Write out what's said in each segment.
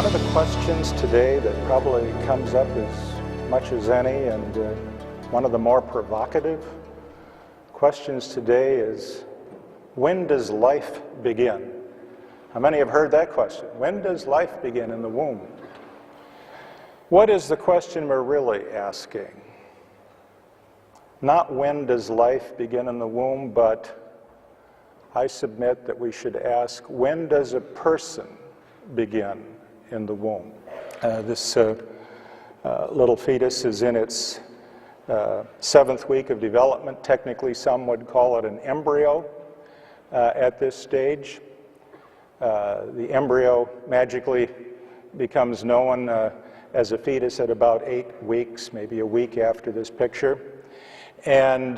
One of the questions today that probably comes up as much as any, and one of the more provocative questions today is, when does life begin? How many have heard that question? When does life begin in the womb? What is the question we're really asking? Not when does life begin in the womb, but I submit that we should ask, when does a person begin in the womb? This little fetus is in its 7th week of development. Technically, some would call it an embryo at this stage. The embryo magically becomes known as a fetus at about 8 weeks, maybe a week after this picture. And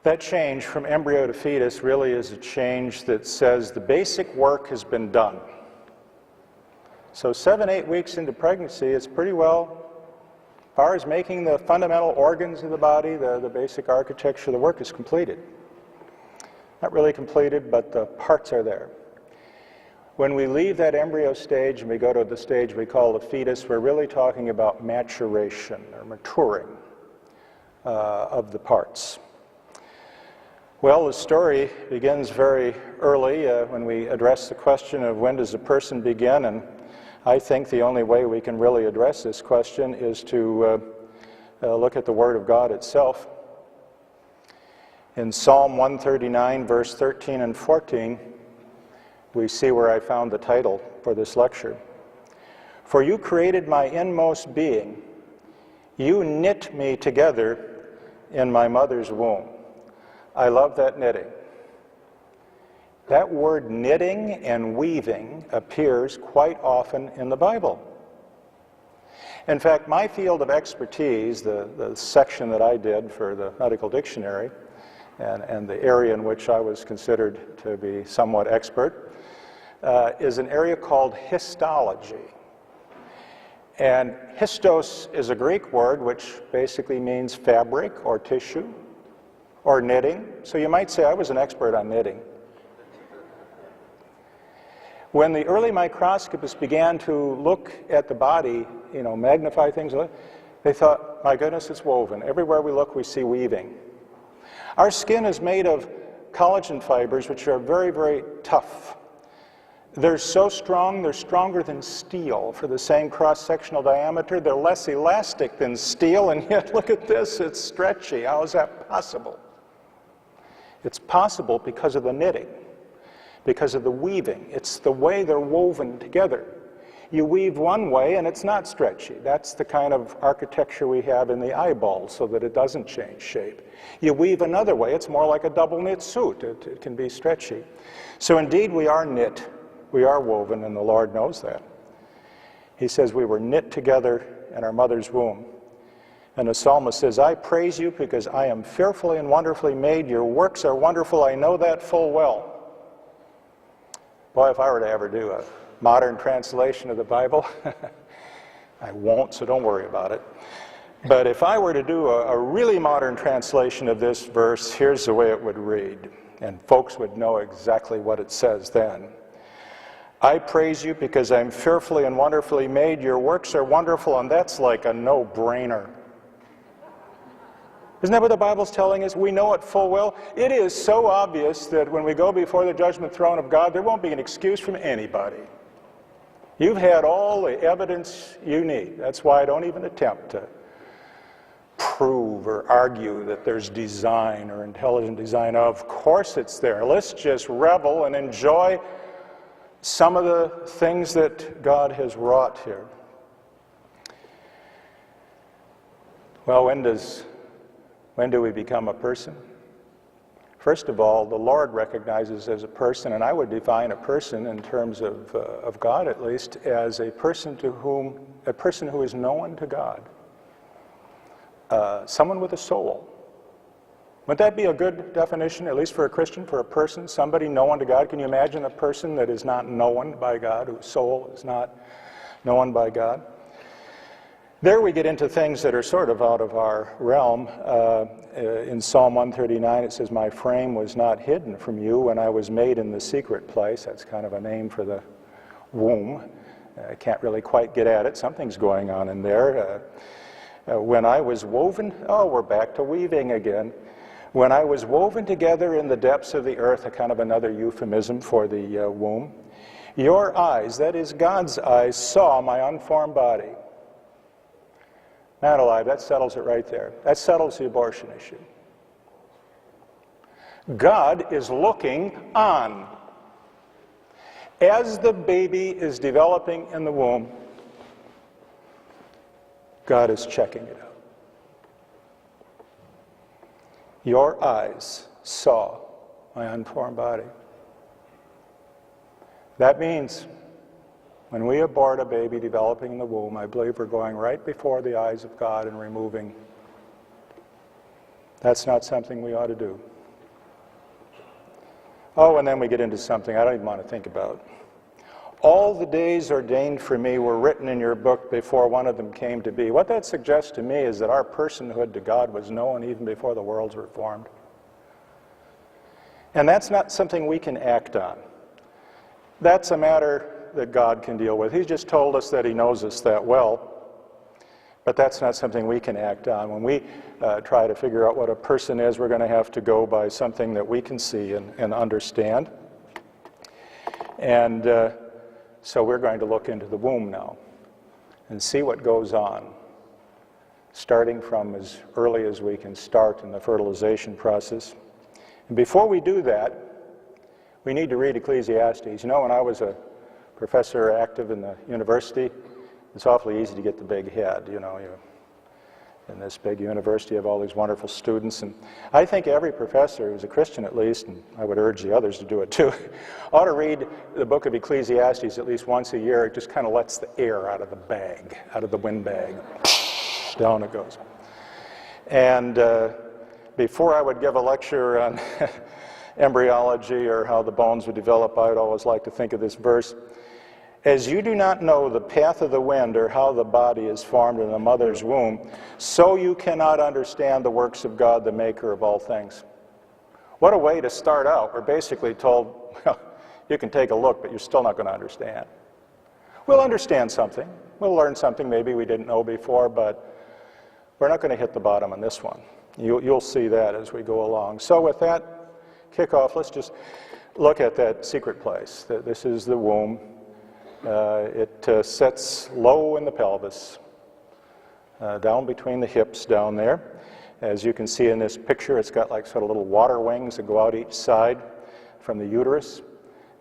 that change from embryo to fetus really is a change that says the basic work has been done. So 7-8 weeks into pregnancy, it's pretty well, as far as making the fundamental organs of the body, the basic architecture, the work is completed. Not really completed, but the parts are there. When we leave that embryo stage and we go to the stage we call the fetus, we're really talking about maturation or maturing of the parts. Well, the story begins very early when we address the question of when does a person begin, and I think the only way we can really address this question is to look at the Word of God itself. In Psalm 139, verse 13 and 14, we see where I found the title for this lecture. For you created my inmost being. You knit me together in my mother's womb. I love that knitting. That word knitting and weaving appears quite often in the Bible. In fact, my field of expertise, the section that I did for the medical dictionary, and the area in which I was considered to be somewhat expert, is an area called histology. And histos is a Greek word which basically means fabric or tissue or knitting. So you might say I was an expert on knitting. When the early microscopists began to look at the body, magnify things, they thought, my goodness, it's woven. Everywhere we look, we see weaving. Our skin is made of collagen fibers, which are very, very tough. They're so strong, they're stronger than steel for the same cross-sectional diameter. They're less elastic than steel, and yet, look at this, it's stretchy. How is that possible? It's possible because of the knitting, because of the weaving. It's the way they're woven together. You weave one way and it's not stretchy. That's the kind of architecture we have in the eyeball so that it doesn't change shape. You weave another way, it's more like a double knit suit. It can be stretchy. So indeed we are knit, we are woven, and the Lord knows that. He says we were knit together in our mother's womb. And the psalmist says, I praise you because I am fearfully and wonderfully made. Your works are wonderful, I know that full well. Boy, if I were to ever do a modern translation of the Bible, I won't, so don't worry about it. But if I were to do a really modern translation of this verse, here's the way it would read. And folks would know exactly what it says then. I praise you because I'm fearfully and wonderfully made. Your works are wonderful, and that's like a no-brainer. Isn't that what the Bible's telling us? We know it full well. It is so obvious that when we go before the judgment throne of God, there won't be an excuse from anybody. You've had all the evidence you need. That's why I don't even attempt to prove or argue that there's design or intelligent design. Of course it's there. Let's just revel and enjoy some of the things that God has wrought here. Well, when do we become a person? First of all, the Lord recognizes as a person, and I would define a person in terms of God at least, as a person who is known to God. Someone with a soul. Would that be a good definition, at least for a Christian, for a person, somebody known to God? Can you imagine a person that is not known by God, whose soul is not known by God? There we get into things that are sort of out of our realm. In Psalm 139 it says, my frame was not hidden from you when I was made in the secret place. That's kind of a name for the womb. I can't really quite get at it. Something's going on in there. When I was woven, we're back to weaving again. When I was woven together in the depths of the earth, a kind of another euphemism for the womb, your eyes, that is God's eyes, saw my unformed body. Man alive, that settles it right there. That settles the abortion issue. God is looking on. As the baby is developing in the womb, God is checking it out. Your eyes saw my unformed body. That means when we abort a baby developing in the womb, I believe we're going right before the eyes of God and removing. That's not something we ought to do. And then we get into something I don't even want to think about. All the days ordained for me were written in your book before one of them came to be. What that suggests to me is that our personhood to God was known even before the worlds were formed. And that's not something we can act on. That's a matter that God can deal with. He's just told us that he knows us that well, but that's not something we can act on. When we try to figure out what a person is, we're going to have to go by something that we can see and understand. And so we're going to look into the womb now and see what goes on, starting from as early as we can start in the fertilization process. And before we do that, we need to read Ecclesiastes. You know, when I was a professor active in the university, it's awfully easy to get the big head. You know, in this big university, you have all these wonderful students. And I think every professor who's a Christian at least, and I would urge the others to do it too, ought to read the book of Ecclesiastes at least once a year. It just kind of lets the air out of the bag, out of the wind bag. Down it goes. And before I would give a lecture on embryology or how the bones would develop, I'd always like to think of this verse. As you do not know the path of the wind or how the body is formed in the mother's womb, so you cannot understand the works of God, the maker of all things. What a way to start out. We're basically told, well, you can take a look, but you're still not going to understand. We'll understand something. We'll learn something maybe we didn't know before, but we're not going to hit the bottom on this one. You'll see that as we go along. So with that kickoff, let's just look at that secret place. This is the womb. It sits low in the pelvis, down between the hips down there. As you can see in this picture, it's got like sort of little water wings that go out each side from the uterus,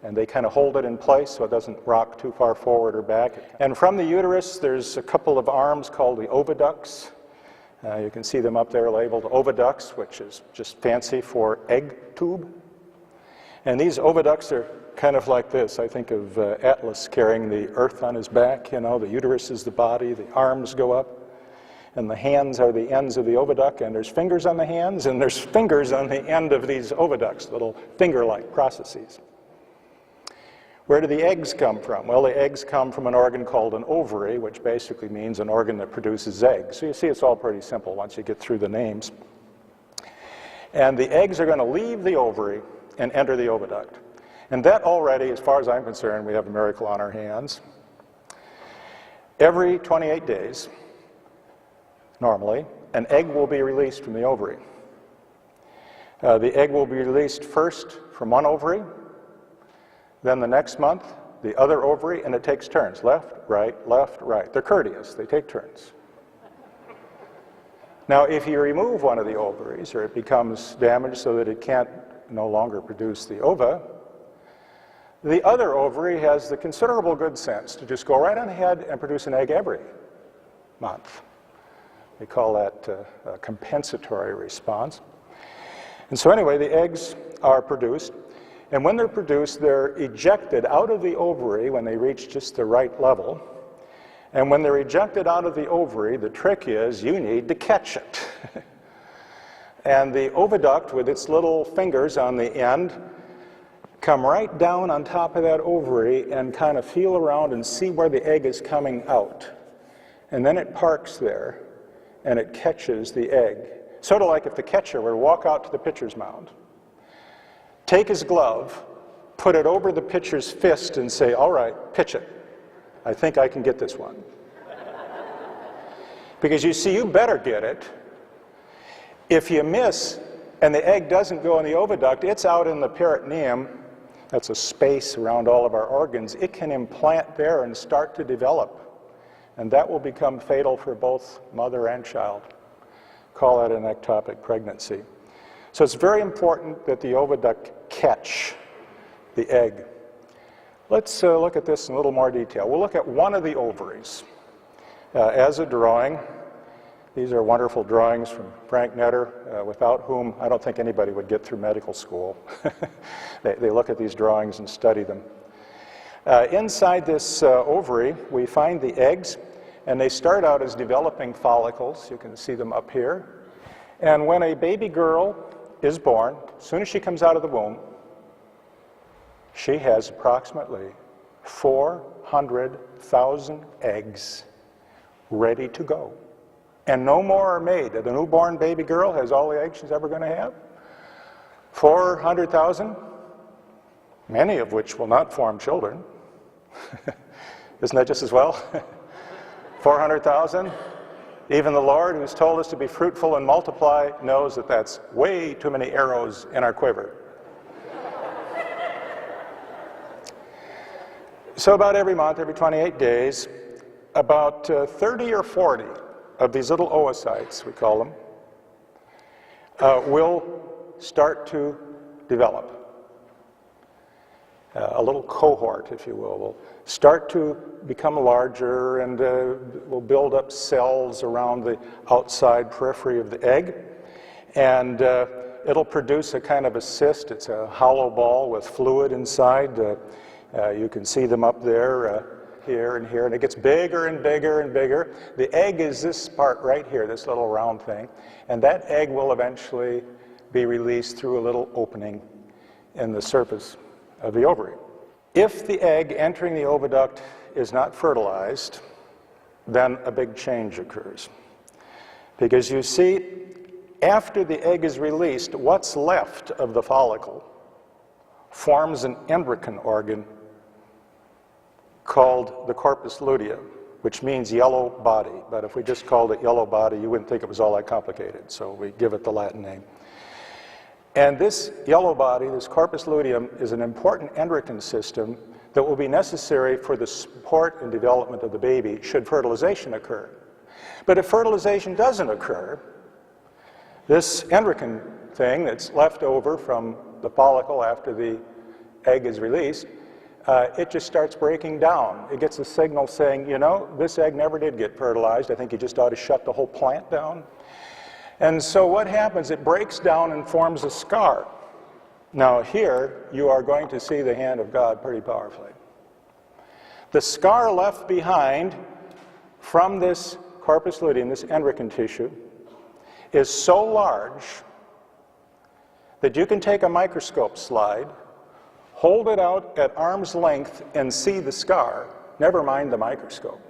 and they kind of hold it in place so it doesn't rock too far forward or back. And from the uterus, there's a couple of arms called the oviducts. You can see them up there labeled oviducts, which is just fancy for egg tube. And these oviducts are kind of like this. I think of Atlas carrying the earth on his back. You know, the uterus is the body, the arms go up, and the hands are the ends of the oviduct, and there's fingers on the hands, and there's fingers on the end of these oviducts, little finger-like processes. Where do the eggs come from? Well, the eggs come from an organ called an ovary, which basically means an organ that produces eggs. So you see it's all pretty simple once you get through the names. And the eggs are going to leave the ovary and enter the oviduct. And that already, as far as I'm concerned, we have a miracle on our hands. Every 28 days, normally, an egg will be released from the ovary. The egg will be released first from one ovary, then the next month, the other ovary, and it takes turns. Left, right, left, right. They're courteous. They take turns. Now, if you remove one of the ovaries, or it becomes damaged so that it can't no longer produce the ova, the other ovary has the considerable good sense to just go right on ahead and produce an egg every month. We call that a compensatory response. And so anyway, the eggs are produced. And when they're produced, they're ejected out of the ovary when they reach just the right level. And when they're ejected out of the ovary, the trick is you need to catch it. And the oviduct, with its little fingers on the end, come right down on top of that ovary and kind of feel around and see where the egg is coming out. And then it parks there, and it catches the egg. Sort of like if the catcher were to walk out to the pitcher's mound, take his glove, put it over the pitcher's fist and say, all right, pitch it. I think I can get this one. Because you see, you better get it. If you miss and the egg doesn't go in the oviduct, it's out in the peritoneum. That's a space around all of our organs. It can implant there and start to develop. And that will become fatal for both mother and child. Call that an ectopic pregnancy. So it's very important that the oviduct catch the egg. Let's look at this in a little more detail. We'll look at one of the ovaries as a drawing. These are wonderful drawings from Frank Netter, without whom I don't think anybody would get through medical school. They look at these drawings and study them. Inside this ovary, we find the eggs, and they start out as developing follicles. You can see them up here. And when a baby girl is born, as soon as she comes out of the womb, she has approximately 400,000 eggs ready to go. And no more are made. The newborn baby girl has all the eggs she's ever going to have. 400,000, many of which will not form children. Isn't that just as well? 400,000. Even the Lord, who's told us to be fruitful and multiply, knows that that's way too many arrows in our quiver. So about every month, every 28 days, about 30 or 40 of these little oocytes, we call them, will start to develop. A little cohort, if you will start to become larger and will build up cells around the outside periphery of the egg. And it'll produce a kind of a cyst. It's a hollow ball with fluid inside. You can see them up there, here and here, and it gets bigger and bigger and bigger. The egg is this part right here, this little round thing, and that egg will eventually be released through a little opening in the surface of the ovary. If the egg entering the oviduct is not fertilized, then a big change occurs. Because you see, after the egg is released, what's left of the follicle forms an endocrine organ called the corpus luteum, which means yellow body. But if we just called it yellow body, you wouldn't think it was all that complicated, so we give it the Latin name. And this yellow body, this corpus luteum, is an important endocrine system that will be necessary for the support and development of the baby should fertilization occur. But if fertilization doesn't occur, this endocrine thing that's left over from the follicle after the egg is released, it just starts breaking down. It gets a signal saying, you know, this egg never did get fertilized. I think you just ought to shut the whole plant down. And so what happens, it breaks down and forms a scar. Now here, you are going to see the hand of God pretty powerfully. The scar left behind from this corpus luteum, this endocrine tissue, is so large that you can take a microscope slide, hold it out at arm's length, and see the scar, never mind the microscope.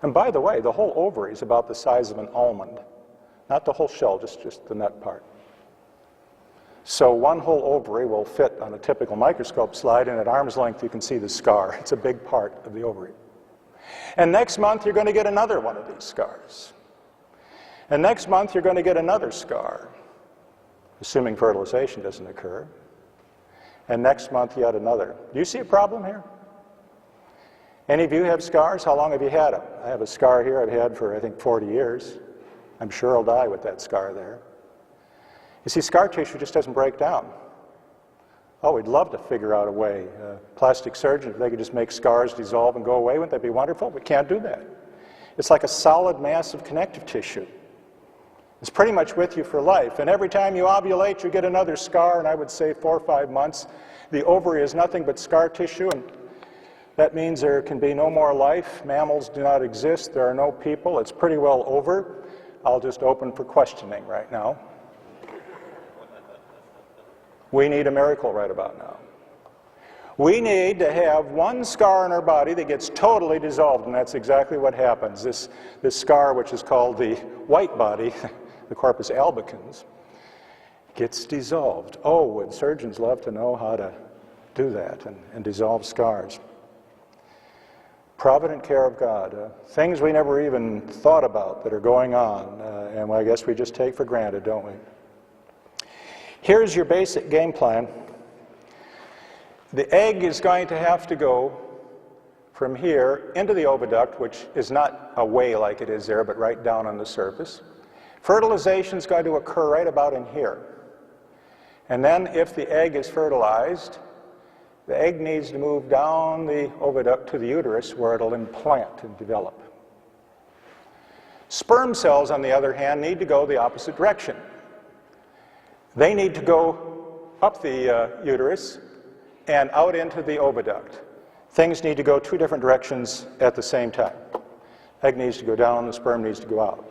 And by the way, the whole ovary is about the size of an almond. Not the whole shell, just the nut part. So one whole ovary will fit on a typical microscope slide, and at arm's length you can see the scar. It's a big part of the ovary. And next month you're going to get another one of these scars. And next month you're going to get another scar, assuming fertilization doesn't occur. And next month yet another. Do you see a problem here? Any of you have scars? How long have you had them? I have a scar here I've had for, I think, 40 years. I'm sure I'll die with that scar there. You see, scar tissue just doesn't break down. Oh, we'd love to figure out a way. Plastic surgeons, if they could just make scars dissolve and go away, wouldn't that be wonderful? We can't do that. It's like a solid mass of connective tissue. It's pretty much with you for life. And every time you ovulate, you get another scar, and I would say 4 or 5 months. The ovary is nothing but scar tissue, and that means there can be no more life. Mammals do not exist. There are no people. It's pretty well over. I'll just open for questioning right now. We need a miracle right about now. We need to have one scar in our body that gets totally dissolved, and that's exactly what happens. This scar, which is called the white body, the corpus albicans, gets dissolved. Oh, would surgeons love to know how to do that and dissolve scars. Provident care of God, things we never even thought about that are going on, and I guess we just take for granted, don't we? Here's your basic game plan. The egg is going to have to go from here into the oviduct, which is not a way like it is there, but right down on the surface. Fertilization is going to occur right about in here. And then if the egg is fertilized, the egg needs to move down the oviduct to the uterus where it'll implant and develop. Sperm cells, on the other hand, need to go the opposite direction. They need to go up the uterus and out into the oviduct. Things need to go two different directions at the same time. Egg needs to go down, the sperm needs to go out.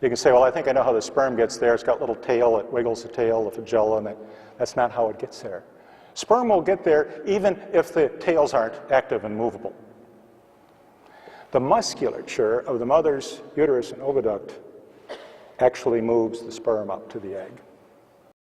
You can say, well, I think I know how the sperm gets there. It's got a little tail, it wiggles the tail, the flagella, and that's not how it gets there. Sperm will get there even if the tails aren't active and movable. The musculature of the mother's uterus and oviduct actually moves the sperm up to the egg.